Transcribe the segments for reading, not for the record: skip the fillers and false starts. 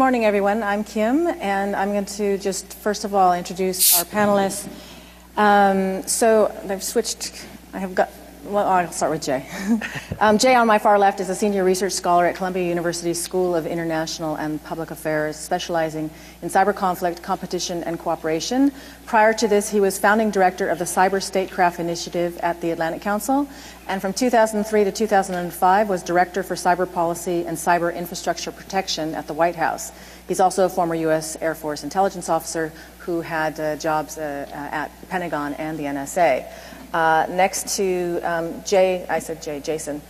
Good morning, everyone. I'm Kim, and I'm going to just first of all introduce our panelists. So I've switched. I'll start with Jay. Jay, on my far left, is a senior research scholar at Columbia University School of International and Public Affairs, specializing in cyber conflict, competition, and cooperation. Prior to this, he was founding director of the Cyber Statecraft Initiative at the Atlantic Council, and from 2003 to 2005 was director for cyber policy and cyber infrastructure protection at the White House. He's also a former U.S. Air Force intelligence officer who had jobs at the Pentagon and the NSA. Next to Jason,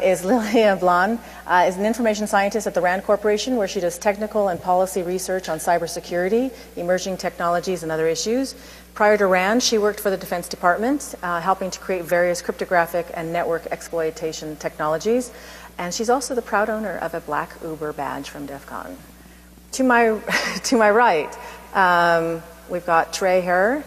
is Lilia Blan, is an information scientist at the RAND Corporation, where she does technical and policy research on cybersecurity, emerging technologies, and other issues. Prior to RAND, she worked for the Defense Department, helping to create various cryptographic and network exploitation technologies. And she's also the proud owner of a black Uber badge from DEF CON. To my right, we've got Trey Herrer.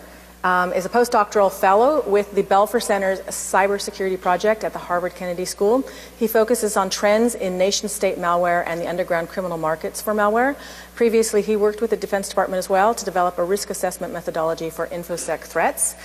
Is a postdoctoral fellow with the Belfer Center's Cybersecurity Project at the Harvard Kennedy School. He focuses on trends in nation-state malware and the underground criminal markets for malware. Previously, he worked with the Defense Department as well to develop a risk assessment methodology for InfoSec threats.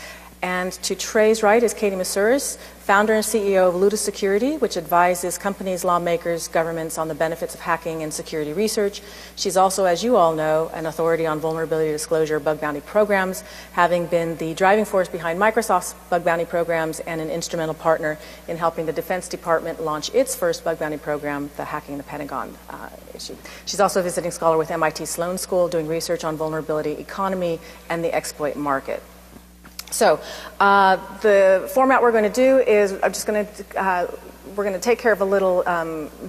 And to Trey's right is Katie Masuris, founder and CEO of Ludus Security, which advises companies, lawmakers, governments on the benefits of hacking and security research. She's also, as you all know, an authority on vulnerability disclosure bug bounty programs, having been the driving force behind Microsoft's bug bounty programs and an instrumental partner in helping the Defense Department launch its first bug bounty program, the Hacking the Pentagon issue. She's also a visiting scholar with MIT Sloan School, doing research on vulnerability economy and the exploit market. So the format we're going to do is we're going to take care of a little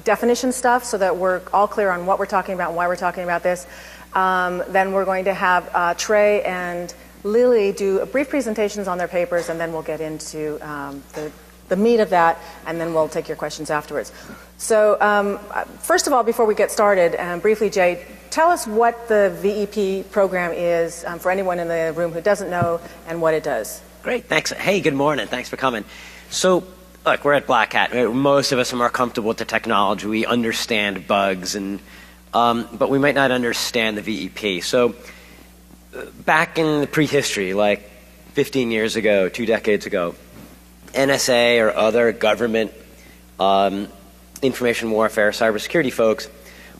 definition stuff so that we're all clear on what we're talking about and why we're talking about this. Then we're going to have Trey and Lily do brief presentations on their papers, and then we'll get into the meat of that, and then we'll take your questions afterwards. So first of all, before we get started, briefly, Jay, tell us what the VEP program is for anyone in the room who doesn't know and what it does. Great, thanks. Hey, good morning. Thanks for coming. So, look, we're at Black Hat. Most of us are more comfortable with the technology. We understand bugs, but we might not understand the VEP. So, back in the prehistory, like 15 years ago, 2 decades ago, NSA or other government information warfare, cybersecurity folks,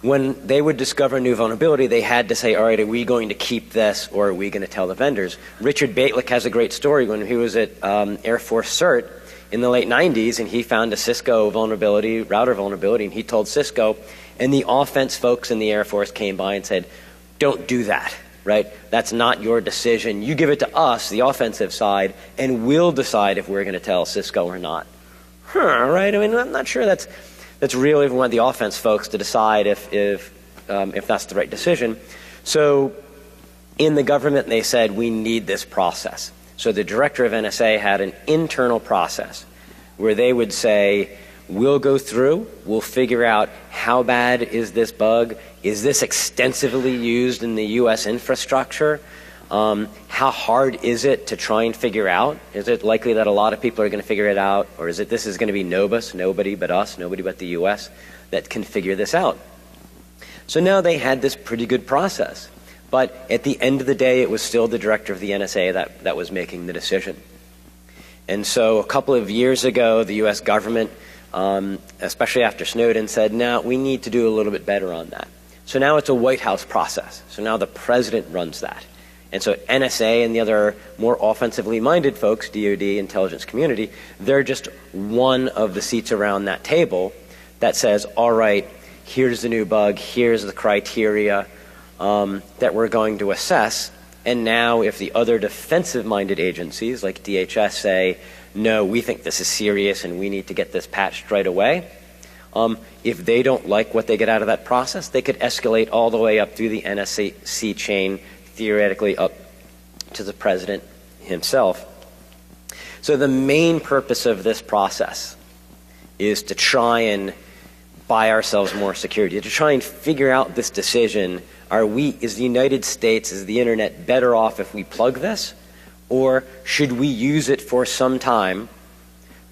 when they would discover a new vulnerability, they had to say, all right, are we going to keep this or are we going to tell the vendors? Richard Baitlick has a great story when he was at Air Force CERT in the late 90s, and he found a Cisco vulnerability, router vulnerability, and he told Cisco, and the offense folks in the Air Force came by and said, don't do that, right? That's not your decision. You give it to us, the offensive side, and we'll decide if we're going to tell Cisco or not. Right? I mean, I'm not sure that's really even want the offense folks to decide if that's the right decision. So in the government, they said, we need this process. So the director of NSA had an internal process where they would say, we'll go through, we'll figure out how bad is this bug, is this extensively used in the U.S. infrastructure, how hard is it to try and figure out? Is it likely that a lot of people are going to figure it out? Or is it this is going to be Nobus, nobody but us, nobody but the U.S. that can figure this out? So now they had this pretty good process. But at the end of the day, it was still the director of the NSA that was making the decision. And so a couple of years ago, the U.S. government, especially after Snowden, said, no, we need to do a little bit better on that. So now it's a White House process. So now the president runs that. And so NSA and the other more offensively minded folks, DoD, intelligence community, they're just one of the seats around that table that says, all right, here's the new bug, here's the criteria that we're going to assess. And now if the other defensive minded agencies like DHS say, no, we think this is serious and we need to get this patched right away, if they don't like what they get out of that process, they could escalate all the way up through the NSC chain, theoretically up to the president himself. So the main purpose of this process is to try and buy ourselves more security, to try and figure out this decision. Is the United States, is the internet better off if we plug this? Or should we use it for some time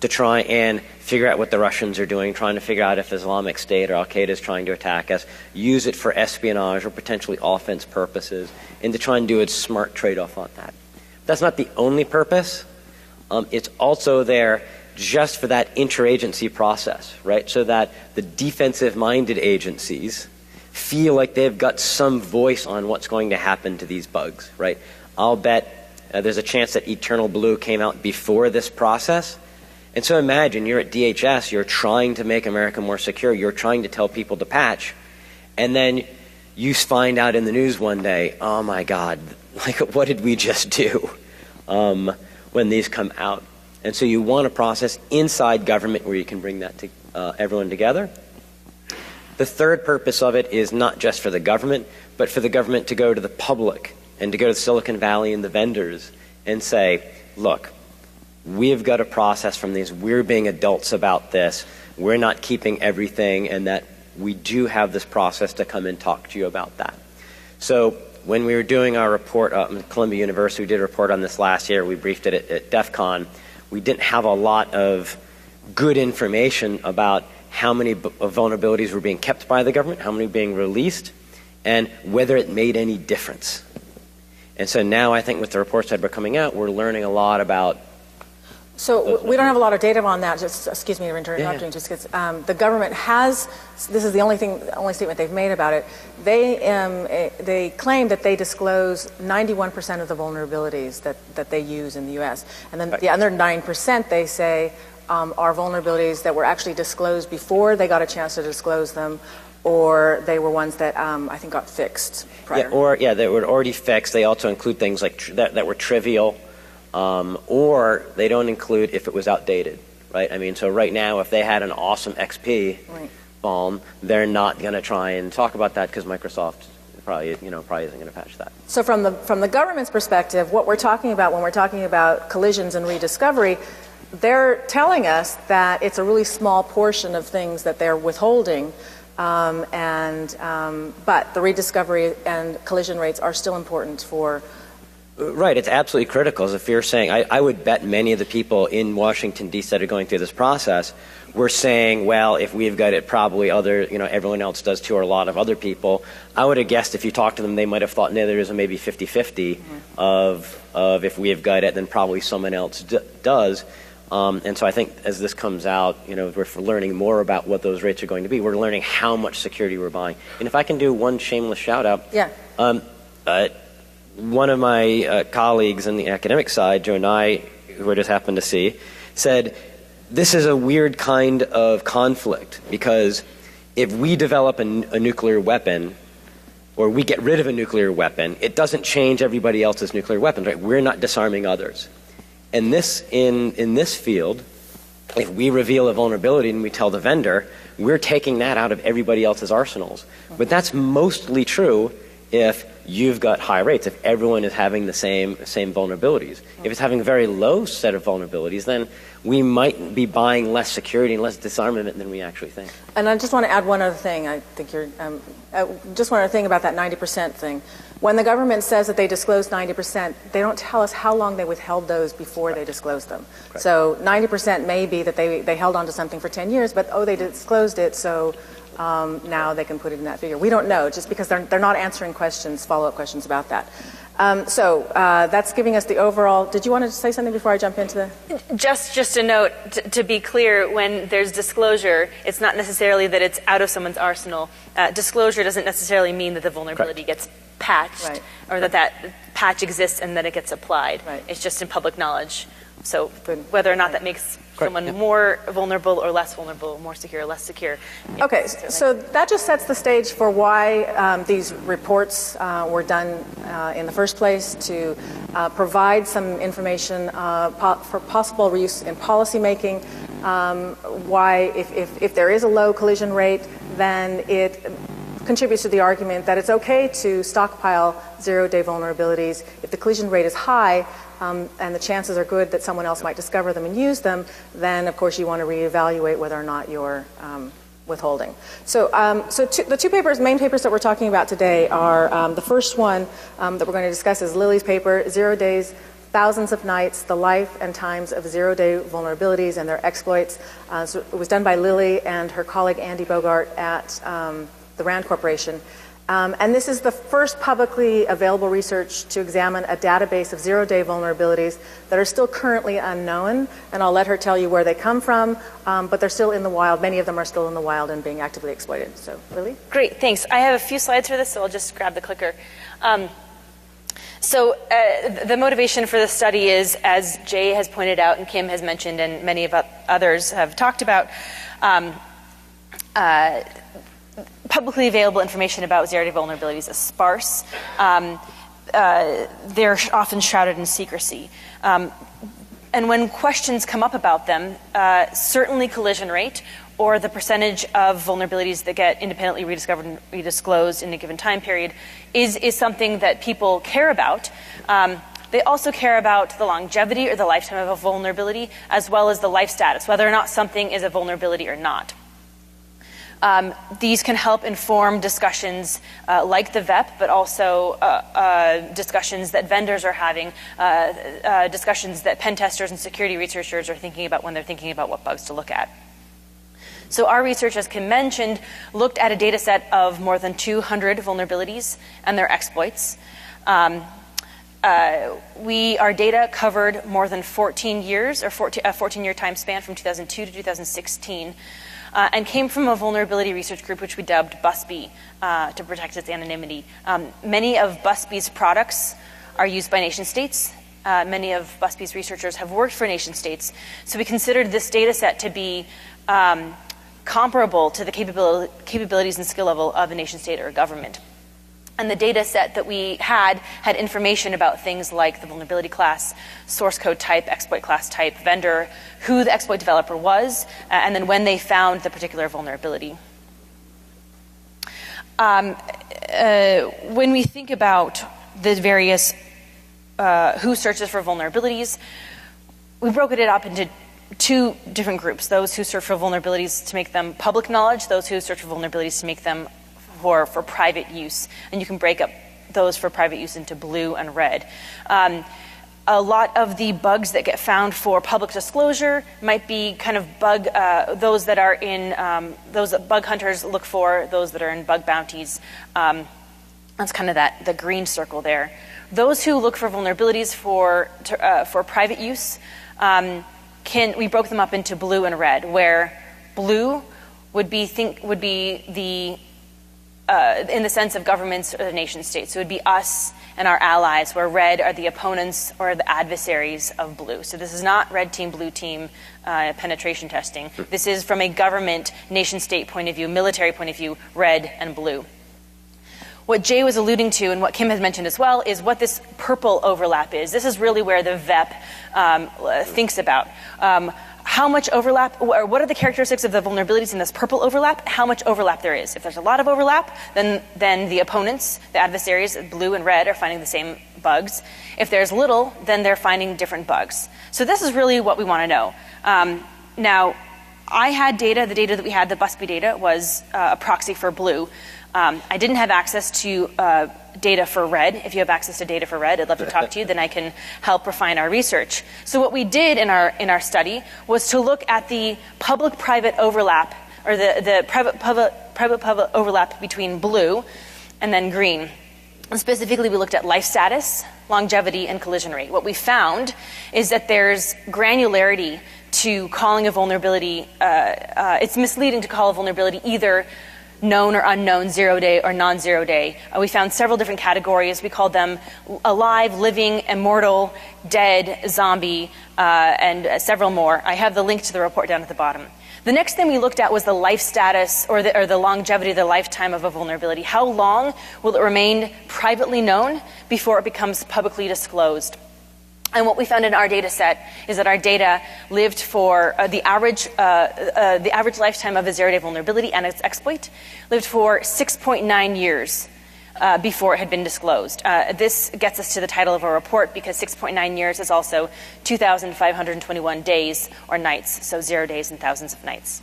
to try and figure out what the Russians are doing, trying to figure out if Islamic State or Al-Qaeda is trying to attack us, use it for espionage or potentially offense purposes, and to try and do a smart trade-off on that. That's not the only purpose. It's also there just for that interagency process, right? So that the defensive-minded agencies feel like they've got some voice on what's going to happen to these bugs, right? I'll bet there's a chance that Eternal Blue came out before this process. And so imagine you're at DHS, you're trying to make America more secure, you're trying to tell people to patch, and then you find out in the news one day, oh my God, like what did we just do when these come out? And so you want a process inside government where you can bring that to everyone together. The third purpose of it is not just for the government, but for the government to go to the public and to go to Silicon Valley and the vendors and say, look, we've got a process from these. We're being adults about this. We're not keeping everything, and that we do have this process to come and talk to you about that. So when we were doing our report at Columbia University, we did a report on this last year. We briefed it at DEF CON. We didn't have a lot of good information about how many vulnerabilities were being kept by the government, how many being released, and whether it made any difference. And so now I think with the reports that are coming out, we're learning a lot about. So we don't have a lot of data on that. Just excuse me for interrupting. Just because the government has. This is the only statement they've made about it. They claim that they disclose 91% of the vulnerabilities that they use in the U.S. And then the other 9% they say are vulnerabilities that were actually disclosed before they got a chance to disclose them, or they were ones that I think got fixed prior. They were already fixed. They also include things like that were trivial. Or they don't include if it was outdated, right? I mean, so right now, if they had an awesome XP vuln, they're not going to try and talk about that because Microsoft probably isn't going to patch that. So from the government's perspective, what we're talking about when we're talking about collisions and rediscovery, they're telling us that it's a really small portion of things that they're withholding, but the rediscovery and collision rates are still important for. Right, it's absolutely critical. As if you're saying, I would bet many of the people in Washington, D.C. that are going through this process were saying, well, if we've got it, probably everyone else does too, or a lot of other people. I would have guessed if you talked to them, they might have thought, no, there is maybe 50-50 of if we have got it, then probably someone else does. And so I think as this comes out, we're learning more about what those rates are going to be. We're learning how much security we're buying. And if I can do one shameless shout out. Yeah. One of my colleagues on the academic side, Joe Nye, who I just happened to see, said, this is a weird kind of conflict because if we develop a nuclear weapon or we get rid of a nuclear weapon, it doesn't change everybody else's nuclear weapons, right? We're not disarming others. And this, in this field, if we reveal a vulnerability and we tell the vendor, we're taking that out of everybody else's arsenals. But that's mostly true if you've got high rates, if everyone is having the same vulnerabilities. If it's having a very low set of vulnerabilities, then we might be buying less security and less disarmament than we actually think. And I just want to add one other thing. I think just one other thing about that 90% thing. When the government says that they disclose 90%, they don't tell us how long they withheld those before they disclosed them. Correct. So 90% may be that they held on to something for 10 years, but they disclosed it, so now they can put it in that figure. We don't know, just because they're not answering follow-up questions about that. So that's giving us the overall. Did you want to say something before I jump into the? Just a note, to be clear, when there's disclosure, it's not necessarily that it's out of someone's arsenal. Disclosure doesn't necessarily mean that the vulnerability gets patched, or that patch exists and then it gets applied. Right. It's just in public knowledge. So whether or not that makes someone Yep. more vulnerable or less vulnerable, more secure or less secure. Okay, so that just sets the stage for why these reports were done in the first place, to provide some information for possible use in policymaking, why if there is a low collision rate, then it contributes to the argument that it's okay to stockpile zero-day vulnerabilities. If the collision rate is high, and the chances are good that someone else might discover them and use them, then of course you want to reevaluate whether or not you're withholding. So, the two main papers that we're talking about today are the first one that we're going to discuss is Lily's paper, 0 days, thousands of nights, the life and times of zero-day vulnerabilities and their exploits. So it was done by Lily and her colleague Andy Bogart at the RAND Corporation. And this is the first publicly available research to examine a database of zero-day vulnerabilities that are still currently unknown. And I'll let her tell you where they come from, but they're still in the wild. Many of them are still in the wild and being actively exploited. So, Lily? Great, thanks. I have a few slides for this, so I'll just grab the clicker. So the motivation for this study is, as Jay has pointed out and Kim has mentioned and many of others have talked about, publicly available information about zero-day vulnerabilities is sparse. They're often shrouded in secrecy. And when questions come up about them, certainly collision rate or the percentage of vulnerabilities that get independently rediscovered and redisclosed in a given time period is something that people care about. They also care about the longevity or the lifetime of a vulnerability, as well as the life status, whether or not something is a vulnerability or not. These can help inform discussions like the VEP, but also discussions that vendors are having, discussions that pen testers and security researchers are thinking about when they're thinking about what bugs to look at. So our research, as Kim mentioned, looked at a data set of more than 200 vulnerabilities and their exploits. Our data covered more than 14 years, or a 14-year time span from 2002 to 2016. And came from a vulnerability research group which we dubbed BUSBY to protect its anonymity. Many of BUSBY's products are used by nation states. Many of BUSBY's researchers have worked for nation states. So we considered this data set to be comparable to the capabilities and skill level of a nation state or a government. And the data set that we had information about things like the vulnerability class, source code type, exploit class type, vendor, who the exploit developer was, and then when they found the particular vulnerability. When we think about the various who searches for vulnerabilities, we broke it up into two different groups: those who search for vulnerabilities to make them public knowledge, those who search for vulnerabilities to make them for private use. And you can break up those for private use into blue and red. A lot of the bugs that get found for public disclosure might be kind of those that are in, those that bug hunters look for, those that are in bug bounties. That's kind of the green circle there. Those who look for vulnerabilities for private use, we broke them up into blue and red, where blue would be the in the sense of governments or the nation states. So it would be us and our allies, where red are the opponents or the adversaries of blue. So this is not red team, blue team penetration testing. This is from a government, nation state point of view, military point of view, red and blue. What Jay was alluding to, and what Kim has mentioned as well, is what this purple overlap is. This is really where the VEP thinks about. How much overlap, or what are the characteristics of the vulnerabilities in this purple overlap, how much overlap there is. If there's a lot of overlap, then the opponents, the adversaries, blue and red, are finding the same bugs. If there's little, then they're finding different bugs. So this is really what we want to know. Now, I had data, the data that we had, the BUSBY data, was a proxy for blue. I didn't have access to data for red. If you have access to data for red, I'd love to talk to you, then I can help refine our research. So what we did in our study was to look at the public-private overlap, or the private-public overlap between blue and then green. And specifically, we looked at life status, longevity, and collision rate. What we found is that there's granularity to calling a vulnerability. It's misleading to call a vulnerability either known or unknown, zero-day or non-zero-day. We found several different categories. We called them alive, living, immortal, dead, zombie, and several more. I have the link to the report down at the bottom. The next thing we looked at was the life status, or the longevity, the lifetime of a vulnerability. How long will it remain privately known before it becomes publicly disclosed? And what we found in our data set is that our data lived for the average lifetime of a zero-day vulnerability and its exploit lived for 6.9 years before it had been disclosed. This gets us to the title of our report, because 6.9 years is also 2,521 days or nights, so 0 days and thousands of nights.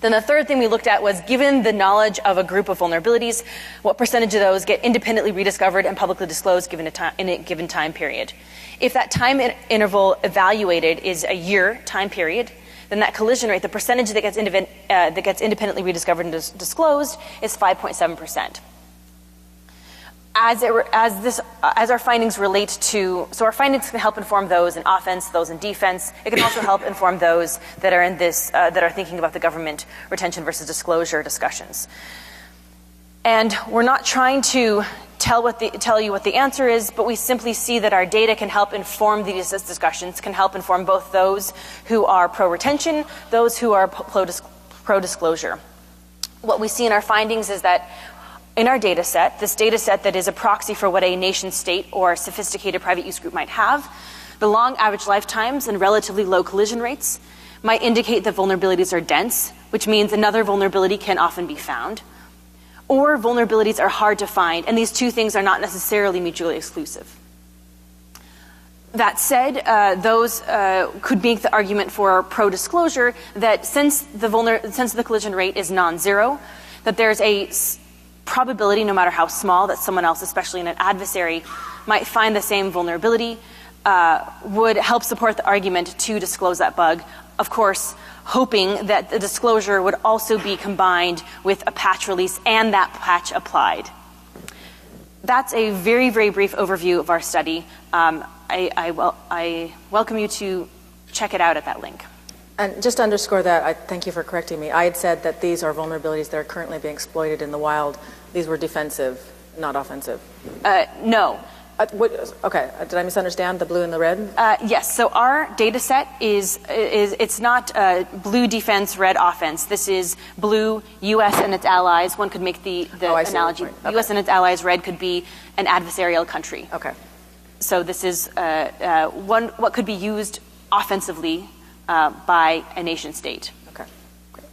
Then the third thing we looked at was, given the knowledge of a group of vulnerabilities, what percentage of those get independently rediscovered and publicly disclosed in a given time period. If that time interval evaluated is a year time period, then that collision rate, the percentage that gets independently rediscovered and disclosed, is 5.7%. As our findings relate to, so our findings can help inform those in offense, those in defense. It can also help inform those that are in this, that are thinking about the government retention versus disclosure discussions. And we're not trying to tell you what the answer is, but we simply see that our data can help inform these discussions, can help inform both those who are pro-retention, those who are pro-disclosure. What we see in our findings is that in our data set, this data set that is a proxy for what a nation state or a sophisticated private use group might have, the long average lifetimes and relatively low collision rates might indicate that vulnerabilities are dense, which means another vulnerability can often be found, or vulnerabilities are hard to find, and these two things are not necessarily mutually exclusive. That said, those could make the argument for pro-disclosure that since the collision rate is non-zero, that there's a probability, no matter how small, that someone else, especially an adversary, might find the same vulnerability, would help support the argument to disclose that bug. Of course, hoping that the disclosure would also be combined with a patch release and that patch applied. That's a very, very brief overview of our study. I welcome you to check it out at that link. And just to underscore that, I thank you for correcting me. I had said that these are vulnerabilities that are currently being exploited in the wild. These were defensive, not offensive. No. Okay, did I misunderstand the blue and the red? Yes, so our data set it's not blue defense, red offense. This is blue, U.S. and its allies. One could make the analogy. Okay. U.S. and its allies, red could be an adversarial country. Okay. So this is what could be used offensively by a nation state. Okay, great.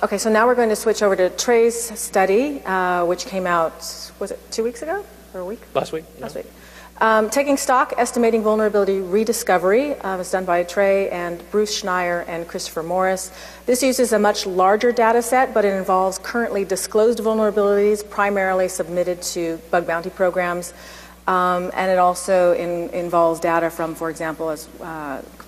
Okay, so now we're going to switch over to Trey's study, which came out, was it 2 weeks ago or a week? Last week. Yeah. Last week. Taking Stock, Estimating Vulnerability Rediscovery was done by Trey and Bruce Schneier and Christopher Morris. This uses a much larger data set, but it involves currently disclosed vulnerabilities, primarily submitted to bug bounty programs. And it also involves data from, for example, as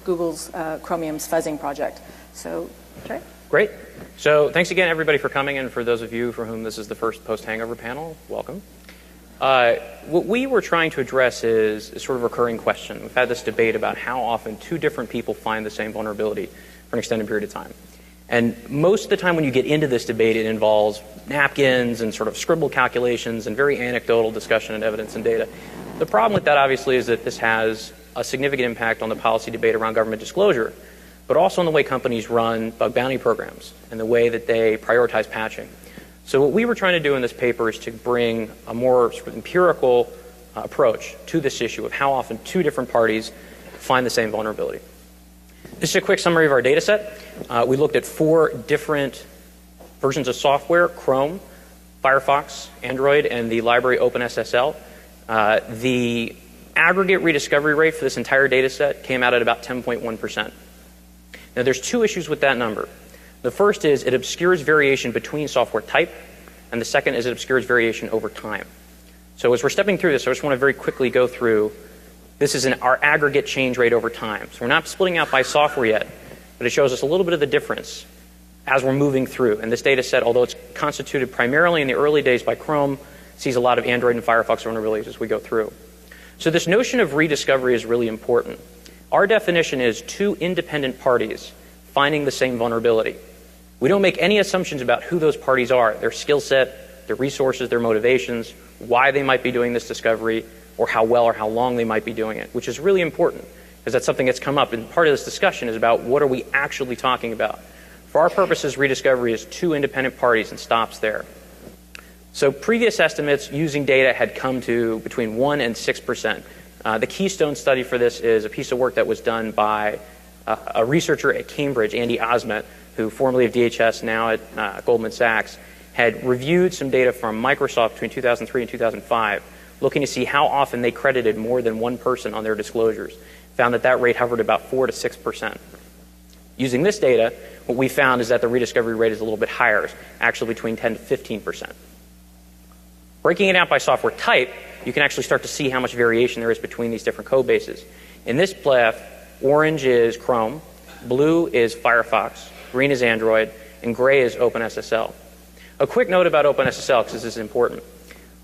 Google's Chromium's fuzzing project. So, Trey? Great. So thanks again, everybody, for coming, and for those of you for whom this is the first post-hangover panel, welcome. What we were trying to address is sort of a recurring question. We've had this debate about how often two different people find the same vulnerability for an extended period of time. And most of the time when you get into this debate, it involves napkins and sort of scribble calculations and very anecdotal discussion and evidence and data. The problem with that, obviously, is that this has a significant impact on the policy debate around government disclosure, but also on the way companies run bug bounty programs and the way that they prioritize patching. So what we were trying to do in this paper is to bring a more sort of empirical approach to this issue of how often two different parties find the same vulnerability. This is a quick summary of our data set. We looked at 4 different versions of software: Chrome, Firefox, Android, and the library OpenSSL. The aggregate rediscovery rate for this entire data set came out at about 10.1%. Now, there's 2 issues with that number. The first is it obscures variation between software type, and the second is it obscures variation over time. So as we're stepping through this, I just want to very quickly go through. This is our aggregate change rate over time. So we're not splitting out by software yet, but it shows us a little bit of the difference as we're moving through. And this data set, although it's constituted primarily in the early days by Chrome, sees a lot of Android and Firefox vulnerabilities as we go through. So this notion of rediscovery is really important. Our definition is 2 independent parties finding the same vulnerability. We don't make any assumptions about who those parties are, their skill set, their resources, their motivations, why they might be doing this discovery, or how well or how long they might be doing it, which is really important, because that's something that's come up. And part of this discussion is about what are we actually talking about. For our purposes, rediscovery is 2 independent parties and stops there. So previous estimates using data had come to between 1% and 6%. The keystone study for this is a piece of work that was done by a researcher at Cambridge, Andy Osment, who formerly of DHS, now at Goldman Sachs, had reviewed some data from Microsoft between 2003 and 2005, looking to see how often they credited more than one person on their disclosures. Found that rate hovered about 4 to 6%. Using this data, what we found is that the rediscovery rate is a little bit higher, actually between 10 to 15%. Breaking it out by software type, you can actually start to see how much variation there is between these different code bases. In this plot, orange is Chrome, blue is Firefox, green is Android, and gray is OpenSSL. A quick note about OpenSSL, because this is important.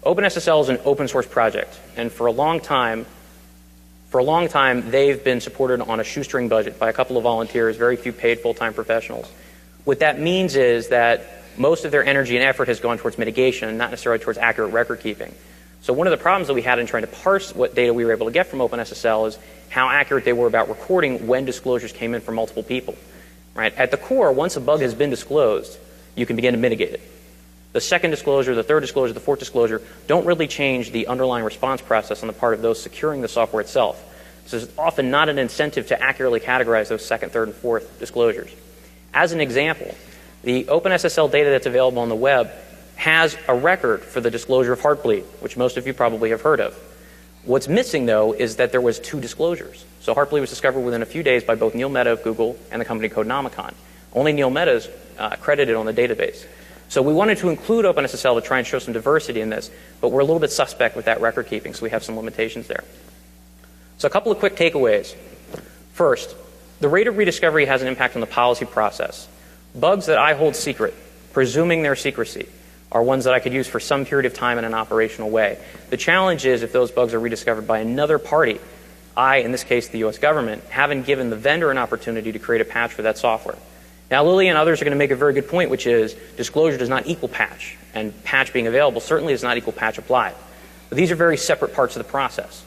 OpenSSL is an open source project, and for a long time, they've been supported on a shoestring budget by a couple of volunteers, very few paid full-time professionals. What that means is that most of their energy and effort has gone towards mitigation and not necessarily towards accurate record keeping. So one of the problems that we had in trying to parse what data we were able to get from OpenSSL is how accurate they were about recording when disclosures came in from multiple people. Right? At the core, once a bug has been disclosed, you can begin to mitigate it. The second disclosure, the third disclosure, the fourth disclosure don't really change the underlying response process on the part of those securing the software itself. So there's often not an incentive to accurately categorize those second, third, and fourth disclosures. As an example, the OpenSSL data that's available on the web has a record for the disclosure of Heartbleed, which most of you probably have heard of. What's missing, though, is that there was 2 disclosures. So Heartbleed was discovered within a few days by both Neil Mehta of Google and the company Codenomicon. Only Neil Mehta is credited on the database. So we wanted to include OpenSSL to try and show some diversity in this, but we're a little bit suspect with that record keeping, so we have some limitations there. So a couple of quick takeaways. First, the rate of rediscovery has an impact on the policy process. Bugs that I hold secret, presuming their secrecy, are ones that I could use for some period of time in an operational way. The challenge is if those bugs are rediscovered by another party, I, in this case the US government, haven't given the vendor an opportunity to create a patch for that software. Now Lily and others are going to make a very good point, which is disclosure does not equal patch, and patch being available certainly does not equal patch applied. But these are very separate parts of the process.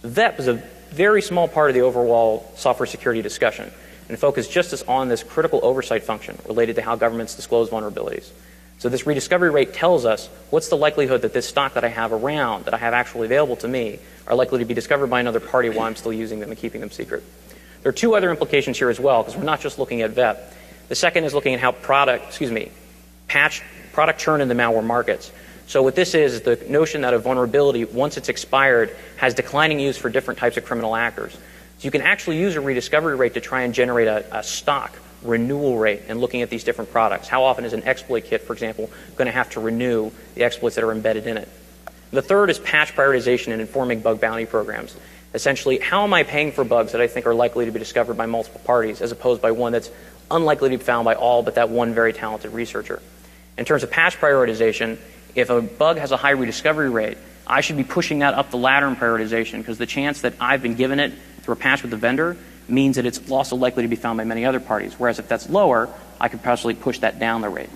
That was a very small part of the overall software security discussion, and focused just as on this critical oversight function related to how governments disclose vulnerabilities. So this rediscovery rate tells us what's the likelihood that this stock that I have around, that I have actually available to me, are likely to be discovered by another party while I'm still using them and keeping them secret. There are 2 other implications here as well, because we're not just looking at VEP. The second is looking at how product churn in the malware markets. So what this is the notion that a vulnerability, once it's expired, has declining use for different types of criminal actors. So you can actually use a rediscovery rate to try and generate a stock renewal rate and looking at these different products. How often is an exploit kit, for example, going to have to renew the exploits that are embedded in it? The third is patch prioritization and informing bug bounty programs. Essentially, how am I paying for bugs that I think are likely to be discovered by multiple parties as opposed by one that's unlikely to be found by all but that one very talented researcher? In terms of patch prioritization, if a bug has a high rediscovery rate, I should be pushing that up the ladder in prioritization because the chance that I've been given it through a patch with the vendor means that it's also likely to be found by many other parties. Whereas if that's lower, I could possibly push that down the rate.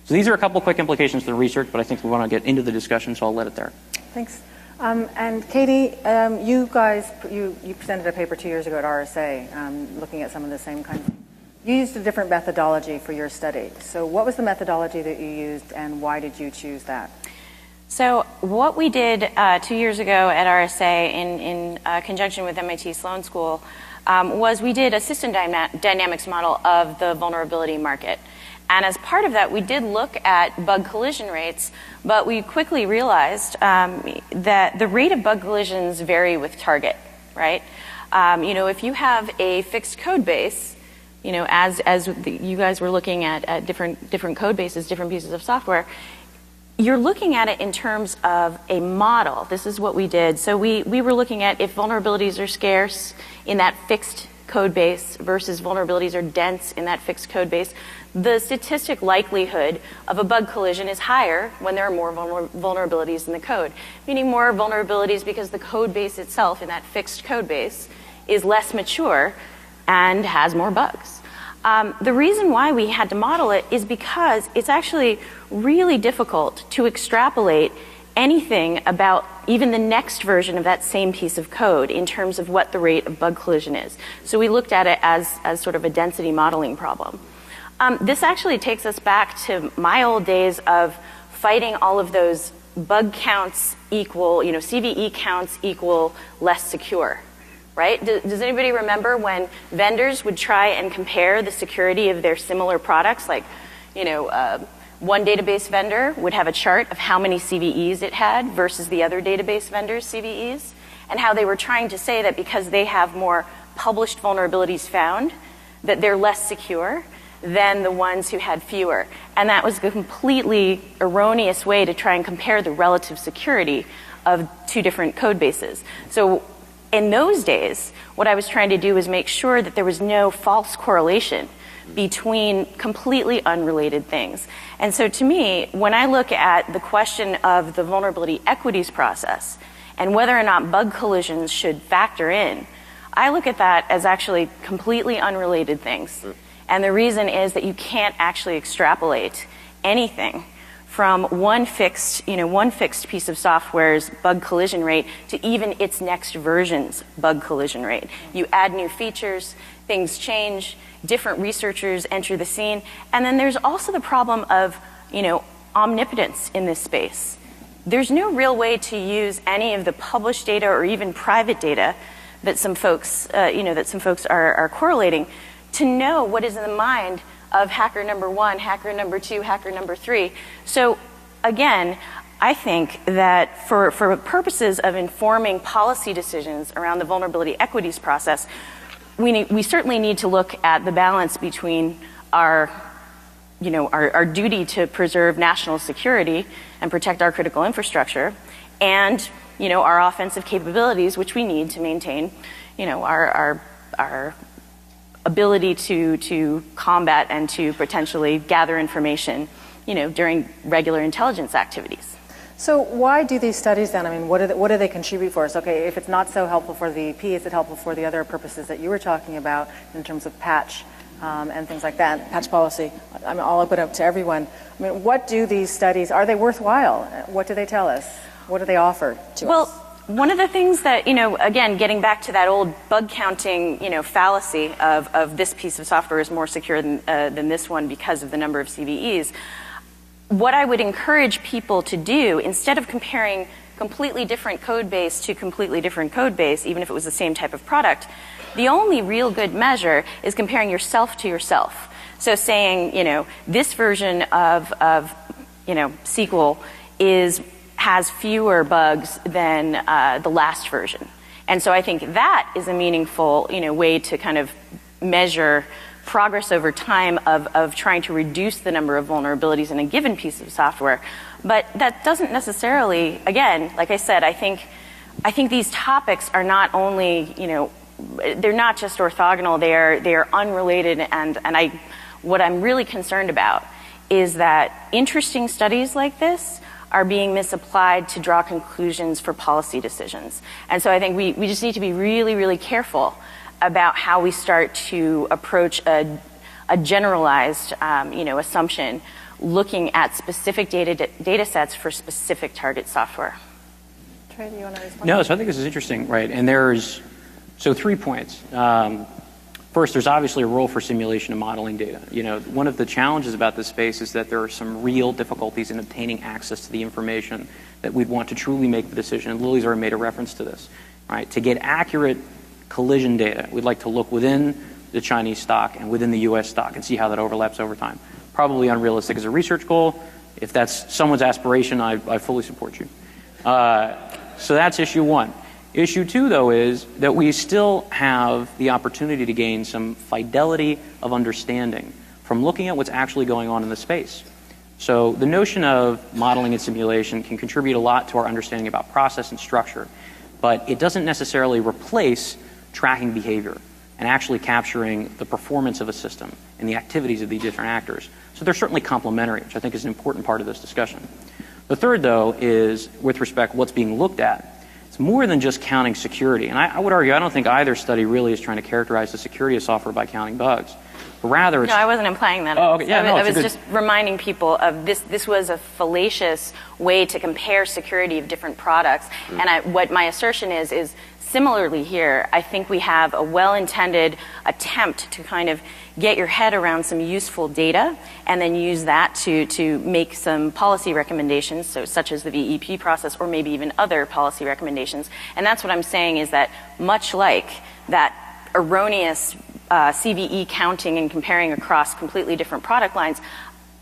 So these are a couple of quick implications to the research, but I think we want to get into the discussion, so I'll let it there. Thanks. And Katie, you guys, you presented a paper 2 years ago at RSA looking at some of the same kinds of things. You used a different methodology for your study. So what was the methodology that you used, and why did you choose that? So what we did 2 years ago at RSA in conjunction with MIT Sloan School was we did a system dynamics model of the vulnerability market. And as part of that, we did look at bug collision rates, but we quickly realized that the rate of bug collisions vary with target, right? If you have a fixed code base, as you guys were looking at different code bases, different pieces of software, you're looking at it in terms of a model. This is what we did. So we were looking at if vulnerabilities are scarce in that fixed code base versus vulnerabilities are dense in that fixed code base, the statistic likelihood of a bug collision is higher when there are more vulnerabilities in the code, meaning more vulnerabilities because the code base itself in that fixed code base is less mature and has more bugs. The reason why we had to model it is because it's actually really difficult to extrapolate anything about even the next version of that same piece of code in terms of what the rate of bug collision is. So we looked at it as sort of a density modeling problem. This actually takes us back to my old days of fighting all of those bug counts equal, CVE counts equal less secure. Right? Does anybody remember when vendors would try and compare the security of their similar products? Like, one database vendor would have a chart of how many CVEs it had versus the other database vendor's CVEs, and how they were trying to say that because they have more published vulnerabilities found, that they're less secure than the ones who had fewer. And that was a completely erroneous way to try and compare the relative security of two different code bases. So in those days, what I was trying to do was make sure that there was no false correlation between completely unrelated things. And so to me, when I look at the question of the vulnerability equities process and whether or not bug collisions should factor in, I look at that as actually completely unrelated things. And the reason is that you can't actually extrapolate anything from one fixed piece of software's bug collision rate to even its next version's bug collision rate. You add new features, things change, different researchers enter the scene, and then there's also the problem of, omnipotence in this space. There's no real way to use any of the published data or even private data that some folks, are correlating to know what is in the mind of hacker number 1, hacker number 2, hacker number 3. So again, I think that for purposes of informing policy decisions around the vulnerability equities process, we certainly need to look at the balance between our duty to preserve national security and protect our critical infrastructure and, our offensive capabilities, which we need to maintain, our ability to combat and to potentially gather information, during regular intelligence activities. So why do these studies then? I mean, what do they contribute for us? Okay, if it's not so helpful for the EP, is it helpful for the other purposes that you were talking about in terms of patch and things like that, patch policy? I'm all open up to everyone. I mean, what do these studies, are they worthwhile? What do they tell us? What do they offer to us? Well, one of the things that, again, getting back to that old bug counting, fallacy of this piece of software is more secure than this one because of the number of CVEs, what I would encourage people to do, instead of comparing completely different code base to completely different code base, even if it was the same type of product, the only real good measure is comparing yourself to yourself. So saying, this version of SQL has fewer bugs than the last version. And so I think that is a meaningful, way to kind of measure progress over time of trying to reduce the number of vulnerabilities in a given piece of software. But that doesn't necessarily, again, like I said, I think these topics are not only, they're not just orthogonal, they are unrelated, and what I'm really concerned about is that interesting studies like this are being misapplied to draw conclusions for policy decisions. And so I think we just need to be really, really careful about how we start to approach a generalized, assumption, looking at specific data sets for specific target software. Trey, do you want to respond? No, so I think this is interesting, right? And there's 3 points. First, there's obviously a role for simulation and modeling data. One of the challenges about this space is that there are some real difficulties in obtaining access to the information that we'd want to truly make the decision. And Lily's already made a reference to this, right? To get accurate collision data, we'd like to look within the Chinese stock and within the U.S. stock and see how that overlaps over time. Probably unrealistic as a research goal. If that's someone's aspiration, I fully support you. So that's issue 1. Issue 2, though, is that we still have the opportunity to gain some fidelity of understanding from looking at what's actually going on in the space. So the notion of modeling and simulation can contribute a lot to our understanding about process and structure, but it doesn't necessarily replace tracking behavior and actually capturing the performance of a system and the activities of the different actors. So they're certainly complementary, which I think is an important part of this discussion. The third, though, is with respect to what's being looked at. It's more than just counting security. And I would argue, I don't think either study really is trying to characterize the security of software by counting bugs. But rather, it's... No, I wasn't implying that. Oh, okay. Yeah, I was just reminding people of this was a fallacious way to compare security of different products. And what my assertion is similarly here, I think we have a well-intended attempt to kind of get your head around some useful data and then use that to make some policy recommendations, so such as the VEP process or maybe even other policy recommendations. And that's what I'm saying is that much like that erroneous CVE counting and comparing across completely different product lines,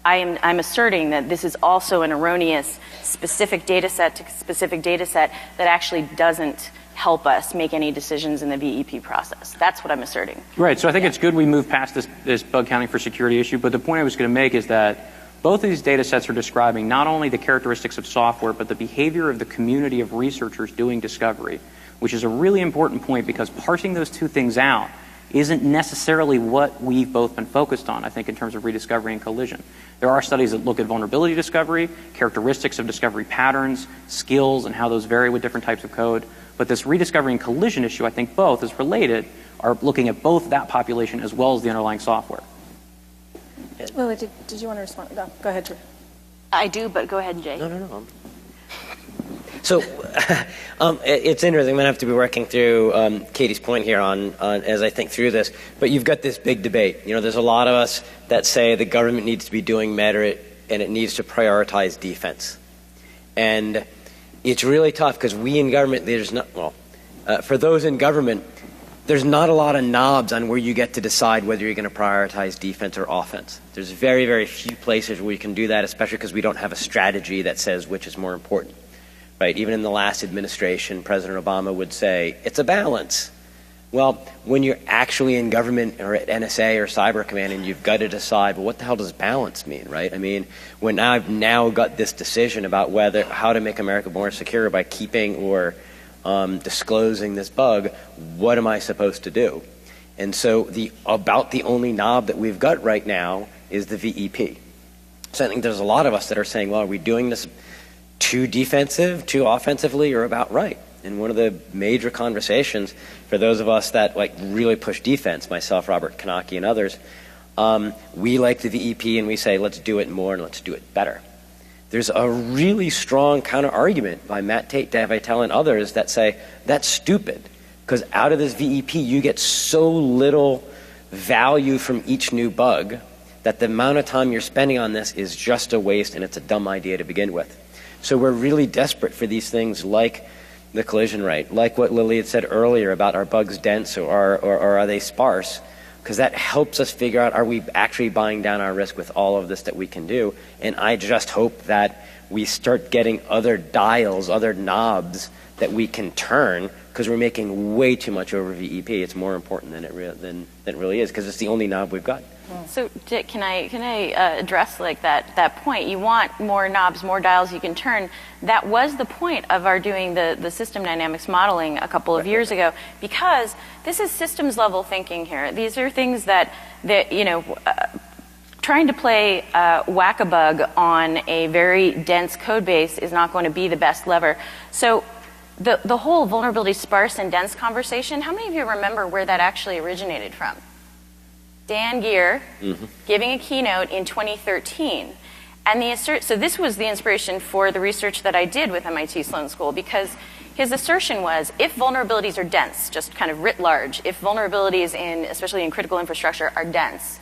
I'm asserting that this is also an erroneous specific data set to specific data set that actually doesn't help us make any decisions in the VEP process. That's what I'm asserting. Right. So I think it's good we move past this bug counting for security issue. But the point I was going to make is that both of these data sets are describing not only the characteristics of software, but the behavior of the community of researchers doing discovery, which is a really important point because parsing those two things out isn't necessarily what we've both been focused on, I think, in terms of rediscovery and collision. There are studies that look at vulnerability discovery, characteristics of discovery patterns, skills, and how those vary with different types of code. But this rediscovery and collision issue, I think both, is related, are looking at both that population as well as the underlying software. Lily, did you want to respond? No, go ahead, Drew. I do, but go ahead, Jay. No. So it's interesting. I'm going to have to be working through Katie's point here on as I think through this. But you've got this big debate. You know, there's a lot of us that say the government needs to be doing merit and it needs to prioritize defense. And it's really tough because we in government, for those in government, there's not a lot of knobs on where you get to decide whether you're going to prioritize defense or offense. There's very, very few places where you can do that, especially because we don't have a strategy that says which is more important. Right? Even in the last administration, President Obama would say, it's a balance. Well, when you're actually in government or at NSA or Cyber Command and you've got to decide, well, what the hell does balance mean, right? I mean, when I've now got this decision about how to make America more secure by keeping or disclosing this bug, what am I supposed to do? And so about the only knob that we've got right now is the VEP. So I think there's a lot of us that are saying, well, are we doing this too defensive, too offensively, or about right? And one of the major conversations for those of us that really push defense, myself, Robert Kanaki, and others, we like the VEP and we say, let's do it more and let's do it better. There's a really strong counter argument by Matt Tate, Dave Vitale, and others that say that's stupid because out of this VEP you get so little value from each new bug that the amount of time you're spending on this is just a waste and it's a dumb idea to begin with. So we're really desperate for these things like the collision rate, like what Lily had said earlier about are bugs dense or are they sparse, because that helps us figure out, are we actually buying down our risk with all of this that we can do? And I just hope that we start getting other dials, other knobs that we can turn, because we're making way too much over VEP. It's more important than it really is, because it's the only knob we've got. So Dick, can I address that point? You want more knobs, more dials you can turn. That was the point of our doing the system dynamics modeling a couple of years ago, because this is systems level thinking here. These are things that trying to play whack-a-bug on a very dense code base is not going to be the best lever. So the whole vulnerability sparse and dense conversation, how many of you remember where that actually originated from? Dan Geer giving a keynote in 2013. And so this was the inspiration for the research that I did with MIT Sloan School, because his assertion was if vulnerabilities are dense, just kind of writ large, if vulnerabilities especially in critical infrastructure are dense,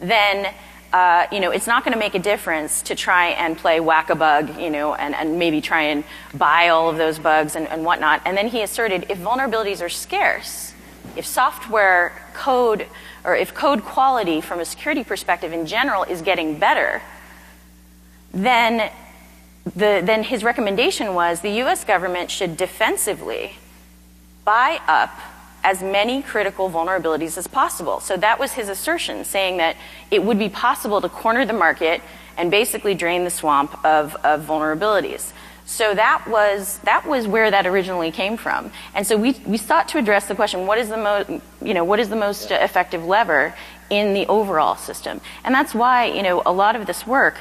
then it's not going to make a difference to try and play whack-a-bug, and maybe try and buy all of those bugs and whatnot. And then he asserted if vulnerabilities are scarce, if software code or if code quality from a security perspective in general is getting better, then his recommendation was the U.S. government should defensively buy up as many critical vulnerabilities as possible. So that was his assertion, saying that it would be possible to corner the market and basically drain the swamp of vulnerabilities. So that was where that originally came from. And so we sought to address the question, what is the most effective lever in the overall system? And that's why, a lot of this work,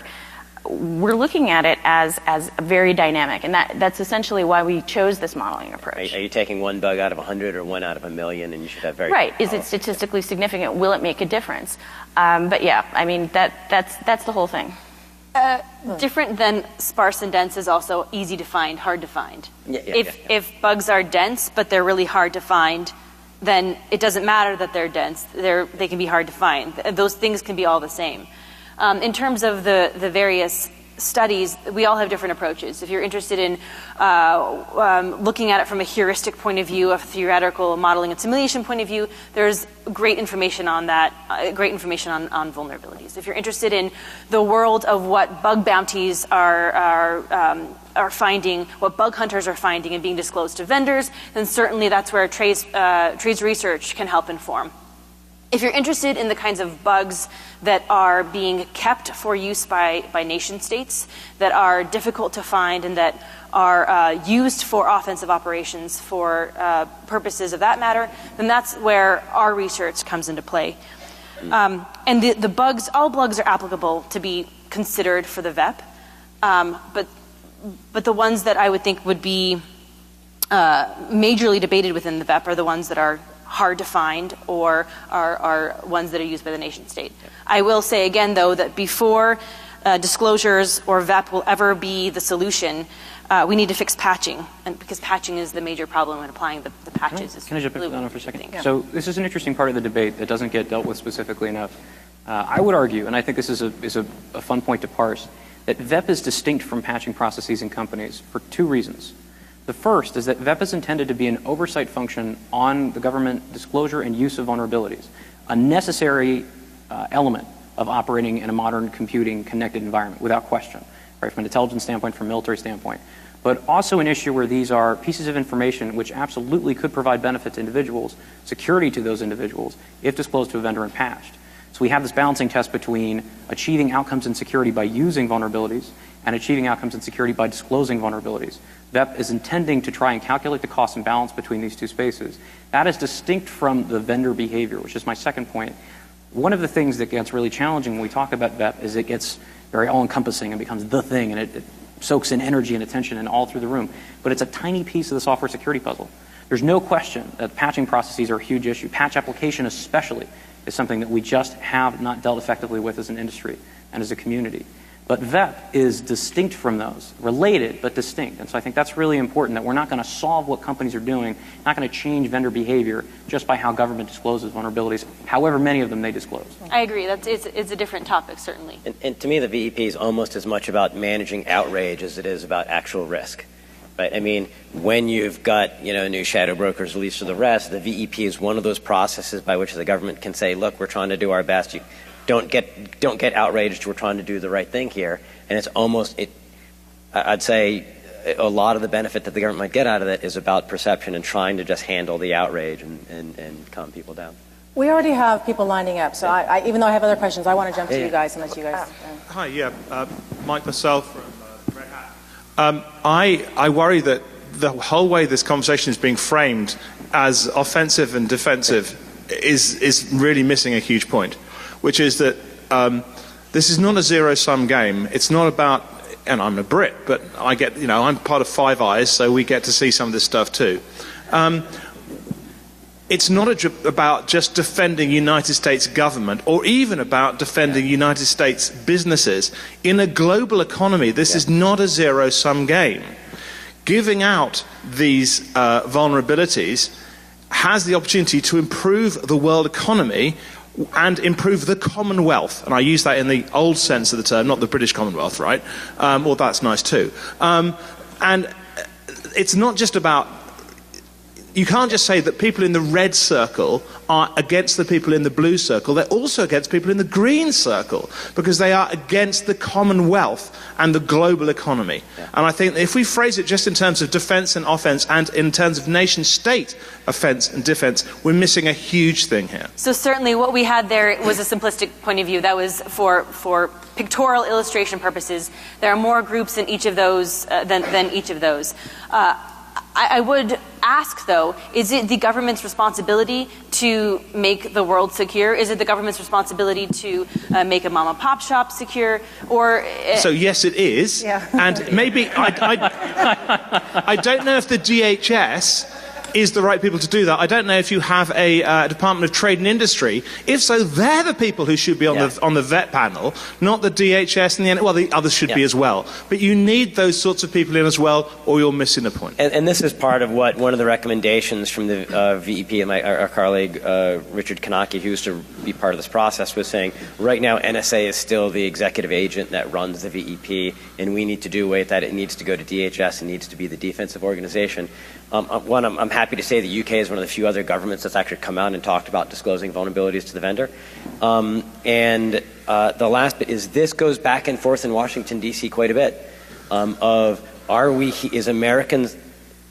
we're looking at it as very dynamic, and that's essentially why we chose this modeling approach. Are you taking one bug out of 100 or one out of 1,000,000, and you should have very right? Is it statistically significant? Will it make a difference? But yeah, I mean that's the whole thing. Different than sparse and dense is also easy to find, hard to find. If bugs are dense but they're really hard to find, then it doesn't matter that they're dense. They can be hard to find. Those things can be all the same. In terms of the various studies, we all have different approaches. If you're interested in looking at it from a heuristic point of view, a theoretical modeling and simulation point of view, there's great information on that, great information on vulnerabilities. If you're interested in the world of what bug bounties are are finding, what bug hunters are finding and being disclosed to vendors, then certainly that's where trades research can help inform. If you're interested in the kinds of bugs that are being kept for use by nation states, that are difficult to find and that are used for offensive operations for purposes of that matter, then that's where our research comes into play. And the bugs, all bugs are applicable to be considered for the VEP, but the ones that I would think would be majorly debated within the VEP are the ones that are hard to find or are ones that are used by the nation state. I will say again, though, that before disclosures or VEP will ever be the solution, we need to fix patching, and because patching is the major problem in applying the patches. Can I jump in on that for a second? Thing. So this is an interesting part of the debate that doesn't get dealt with specifically enough. I would argue, and I think this is a fun point to parse, that VEP is distinct from patching processes in companies for two reasons. The first is that VEP is intended to be an oversight function on the government disclosure and use of vulnerabilities, a necessary element of operating in a modern computing connected environment, without question, right, from an intelligence standpoint, from a military standpoint. But also an issue where these are pieces of information which absolutely could provide benefit to individuals, security to those individuals, if disclosed to a vendor and patched. So we have this balancing test between achieving outcomes in security by using vulnerabilities and achieving outcomes in security by disclosing vulnerabilities. VEP is intending to try and calculate the cost and balance between these two spaces. That is distinct from the vendor behavior, which is my second point. One of the things that gets really challenging when we talk about VEP is it gets very all-encompassing and becomes the thing, and it soaks in energy and attention and all through the room. But it's a tiny piece of the software security puzzle. There's no question that patching processes are a huge issue. Patch application especially is something that we just have not dealt effectively with as an industry and as a community. But VEP is distinct from those, related but distinct. And so I think that's really important, that we're not going to solve what companies are doing, not going to change vendor behavior just by how government discloses vulnerabilities, however many of them they disclose. I agree. It's a different topic, certainly. And to me, the VEP is almost as much about managing outrage as it is about actual risk. Right? I mean, when you've got, new shadow brokers released to the rest, the VEP is one of those processes by which the government can say, look, we're trying to do our best. You don't get outraged. We're trying to do the right thing here. And it's almost, I'd say a lot of the benefit that the government might get out of it is about perception and trying to just handle the outrage and calm people down. We already have people lining up, so I even though I have other questions, I want to jump to you guys and let you guys. Hi, Mike Purcell from Red Hat. I worry that the whole way this conversation is being framed as offensive and defensive is really missing a huge point, which is that this is not a zero-sum game. It's not about, and I'm a Brit, but I get, I'm part of Five Eyes, so we get to see some of this stuff too. It's not about just defending United States government or even about defending United States businesses. In a global economy, this is not a zero-sum game. Giving out these vulnerabilities has the opportunity to improve the world economy and improve the Commonwealth. And I use that in the old sense of the term, not the British Commonwealth, right? Well, that's nice too. And it's not just about, you can't just say that people in the red circle are against the people in the blue circle. They're also against people in the green circle because they are against the Commonwealth and the global economy. Yeah. And I think if we phrase it just in terms of defense and offense and in terms of nation-state offense and defense, we're missing a huge thing here. So certainly what we had there was a simplistic point of view. That was for pictorial illustration purposes. There are more groups in each of those than each of those. I would ask, though, is it the government's responsibility to make the world secure? Is it the government's responsibility to make a mom-and-pop shop secure? Or so yes, it is. Yeah. And maybe I don't know if the DHS is the right people to do that. I don't know if you have a Department of Trade and Industry. If so, they're the people who should be on the VET panel, not the DHS and the others should be as well. But you need those sorts of people in as well, or you're missing the point. And this is part of what one of the recommendations from the VEP and our colleague Richard Kanaki, who used to be part of this process, was saying right now NSA is still the executive agent that runs the VEP, and we need to do away with that. It needs to go to DHS. It needs to be the defensive organization. I'm happy to say the UK is one of the few other governments that's actually come out and talked about disclosing vulnerabilities to the vendor. The last bit is this goes back and forth in Washington, D.C. quite a bit of is Americans,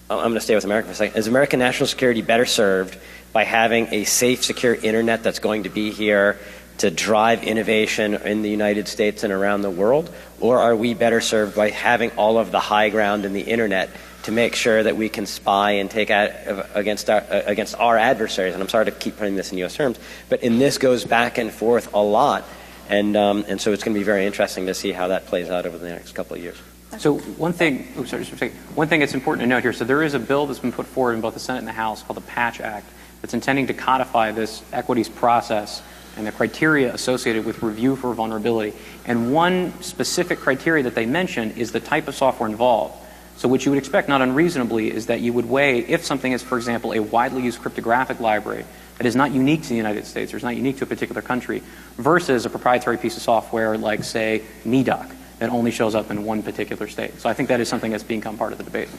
I'm going to stay with America for a second, is American national security better served by having a safe, secure internet that's going to be here to drive innovation in the United States and around the world? Or are we better served by having all of the high ground in the internet to make sure that we can spy and take out against our adversaries? And I'm sorry to keep putting this in U.S. terms, but this goes back and forth a lot. And so it's going to be very interesting to see how that plays out over the next couple of years. So one thing that's important to note here, so there is a bill that's been put forward in both the Senate and the House called the Patch Act that's intending to codify this equities process and the criteria associated with review for vulnerability. And one specific criteria that they mention is the type of software involved. So what you would expect, not unreasonably, is that you would weigh if something is, for example, a widely used cryptographic library that is not unique to the United States or is not unique to a particular country versus a proprietary piece of software like, say, NEDOC that only shows up in one particular state. So I think that is something that's become part of the debate.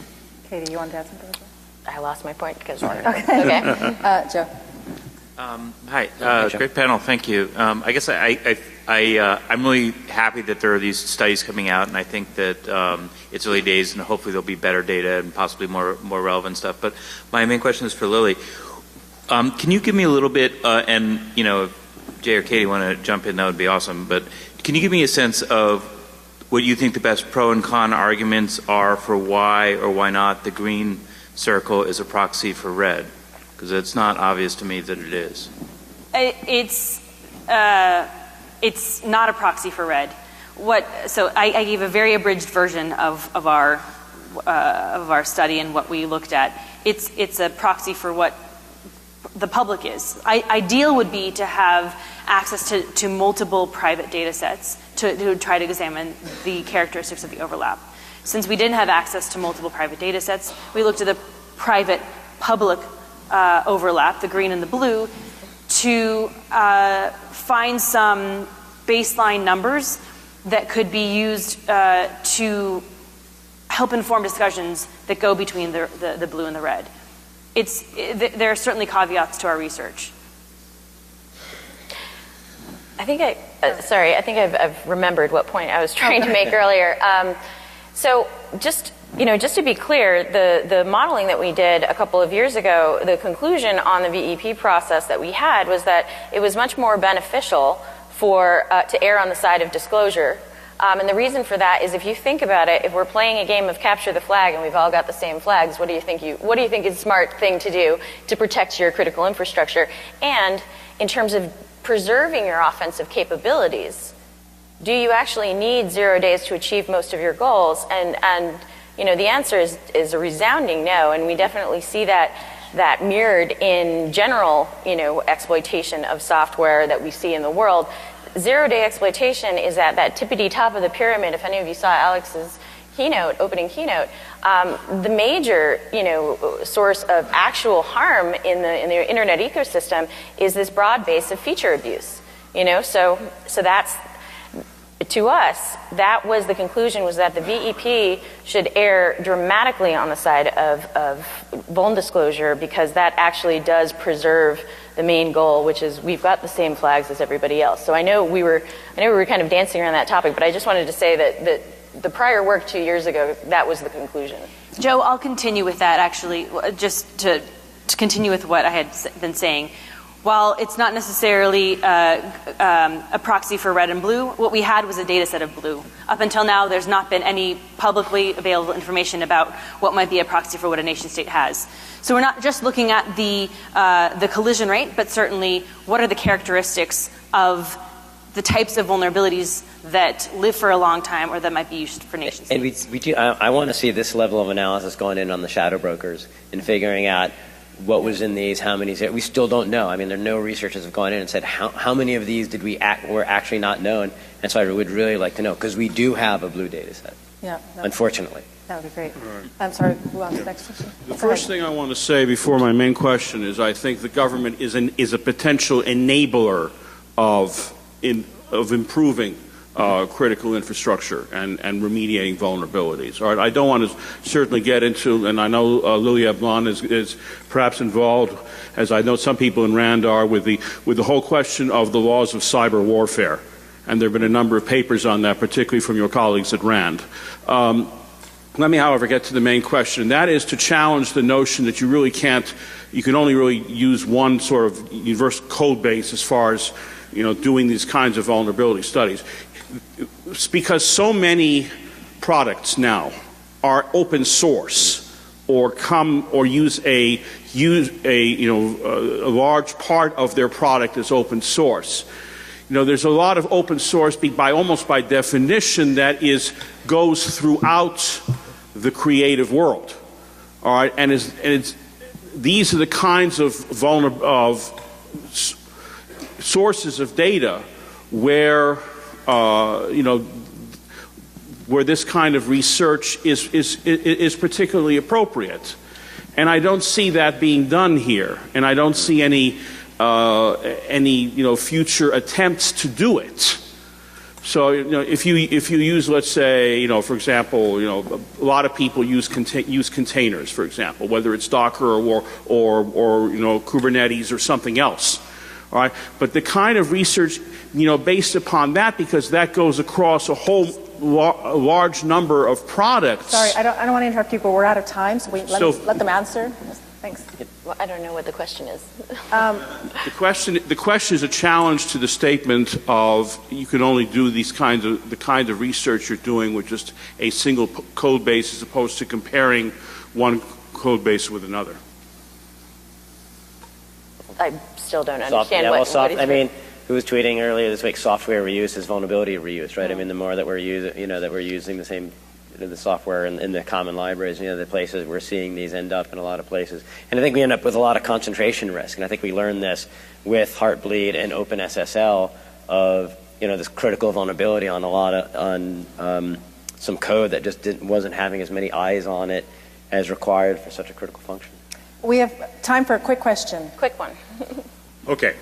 Katie, you want to add something? I lost my point because. Okay. Joe. Hi, great panel. Thank you. I guess I'm really happy that there are these studies coming out, and I think that it's early days, and hopefully there'll be better data and possibly more relevant stuff. But my main question is for Lily. Can you give me a little bit, and if Jay or Katie want to jump in, that would be awesome. But can you give me a sense of what you think the best pro and con arguments are for why or why not the green circle is a proxy for red? Because it's not obvious to me that it is. It's not a proxy for red. So I gave a very abridged version of our study and what we looked at. It's a proxy for what the public is. Ideal would be to have access to multiple private data sets to try to examine the characteristics of the overlap. Since we didn't have access to multiple private data sets, we looked at the private-public overlap, the green and the blue, to find some baseline numbers that could be used to help inform discussions that go between the blue and the red. There are certainly caveats to our research. I think I've remembered what point I was trying to make earlier. So just to be clear, the modeling that we did a couple of years ago, the conclusion on the VEP process that we had was that it was much more beneficial to err on the side of disclosure. And the reason for that is if you think about it, if we're playing a game of capture the flag and we've all got the same flags, what do you think is a smart thing to do to protect your critical infrastructure? And in terms of preserving your offensive capabilities, do you actually need 0 days to achieve most of your goals? And the answer is a resounding no, and we definitely see that mirrored in general, exploitation of software that we see in the world. 0-day exploitation is at that tippity top of the pyramid. If any of you saw Alex's opening keynote, the major, source of actual harm in the internet ecosystem is this broad base of feature abuse. So that's, to us, that was the conclusion, was that the VEP should err dramatically on the side of vuln disclosure, because that actually does preserve the main goal, which is we've got the same flags as everybody else. So I know we were kind of dancing around that topic, but I just wanted to say that the prior work 2 years ago, that was the conclusion. Joe, I'll continue with that, actually, just to continue with what I had been saying. While it's not necessarily a proxy for red and blue, what we had was a data set of blue. Up until now, there's not been any publicly available information about what might be a proxy for what a nation state has. So we're not just looking at the collision rate, but certainly what are the characteristics of the types of vulnerabilities that live for a long time or that might be used for nation states. And I want to see this level of analysis going in on the shadow brokers and figuring out what was in these, how many. We still don't know. I mean, there are no researchers have gone in and said how many of these were actually not known. And so I would really like to know, because we do have a blue data set. Yeah. Unfortunately. That would be great. Right. I'm sorry, who wants the next question? The first thing I want to say before my main question is I think the government is a potential enabler of improving critical infrastructure and remediating vulnerabilities. All right, I don't want to certainly get into, and I know Lily Ablon is perhaps involved, as I know some people in RAND are, with the whole question of the laws of cyber warfare. And there have been a number of papers on that, particularly from your colleagues at RAND. Let me, however, get to the main question, and that is to challenge the notion that you can only really use one sort of universal code base as far as, doing these kinds of vulnerability studies. It's because so many products now are open source or use a large part of their product as open source. There's a lot of open source almost by definition that goes throughout the creative world. All right, and these are the kinds of sources of data where where this kind of research is particularly appropriate, and I don't see that being done here, and I don't see any future attempts to do it. So if you use, let's say, for example, a lot of people use containers, for example, whether it's Docker or Kubernetes or something else. All right, but the kind of research based upon that, because that goes across a whole large number of products. Sorry, I don't want to interrupt people. We're out of time, so let them answer. Thanks. Well, I don't know what the question is. The question is a challenge to the statement of you can only do the kind of research you're doing with just a single code base as opposed to comparing one code base with another. I still don't understand who was tweeting earlier this week? Software reuse is vulnerability reuse, right? I mean, the more that we're using the same the software in the common libraries, the places we're seeing these end up in a lot of places. And I think we end up with a lot of concentration risk. And I think we learned this with Heartbleed and OpenSSL of, this critical vulnerability on some code that just wasn't having as many eyes on it as required for such a critical function. We have time for a quick question. Quick one. Okay.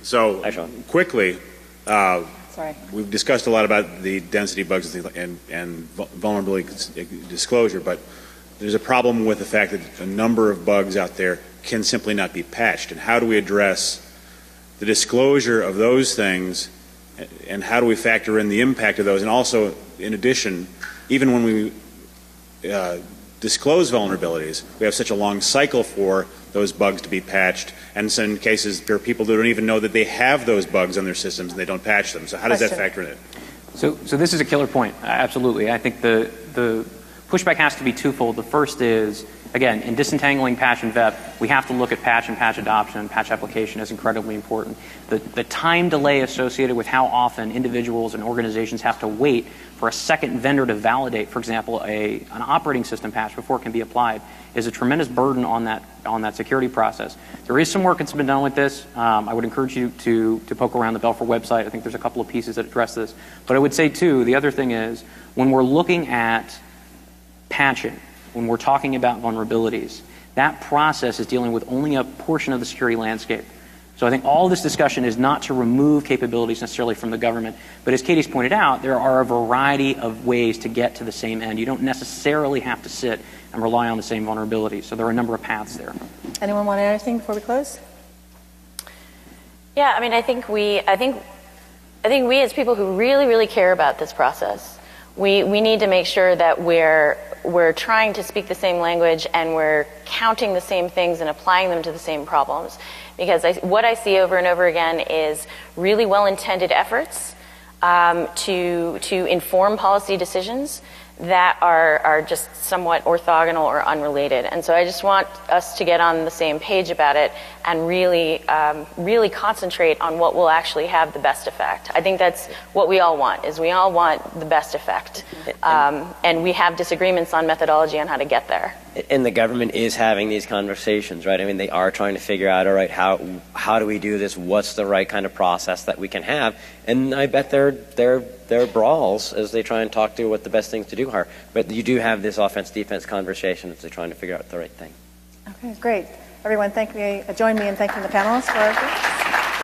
So quickly, Sorry. We've discussed a lot about the density bugs and vulnerability disclosure, but there's a problem with the fact that a number of bugs out there can simply not be patched. And how do we address the disclosure of those things, and how do we factor in the impact of those? And also, in addition, even when we disclose vulnerabilities, we have such a long cycle for those bugs to be patched, and in some cases there are people that don't even know that they have those bugs on their systems and they don't patch them. So how does that factor in? So this is a killer point. Absolutely. I think the pushback has to be twofold. The first is, again, in disentangling patch and VEP, we have to look at patch and patch adoption. Patch application is incredibly important. The time delay associated with how often individuals and organizations have to wait for a second vendor to validate, for example, an operating system patch before it can be applied is a tremendous burden on that security process. There is some work that's been done with this. I would encourage you to poke around the Belfer website. I think there's a couple of pieces that address this. But I would say, too, the other thing is when we're looking at patching, when we're talking about vulnerabilities, that process is dealing with only a portion of the security landscape. So I think all this discussion is not to remove capabilities necessarily from the government, but as Katie's pointed out, there are a variety of ways to get to the same end. You don't necessarily have to sit and rely on the same vulnerabilities. So there are a number of paths there. Anyone want to add anything before we close? Yeah, I think we as people who really, really care about this process, we need to make sure that we're trying to speak the same language and we're counting the same things and applying them to the same problems. Because what I see over and over again is really well-intended efforts to inform policy decisions that are just somewhat orthogonal or unrelated. And so I just want us to get on the same page about it and really concentrate on what will actually have the best effect. I think that's what we all want, is we all want the best effect. And we have disagreements on methodology on how to get there. And the government is having these conversations, right? I mean, they are trying to figure out, all right, how do we do this? What's the right kind of process that we can have? And I bet there are brawls as they try and talk through what the best things to do are. But you do have this offense-defense conversation as they're trying to figure out the right thing. Okay, great. Everyone, join me in thanking the panelists for our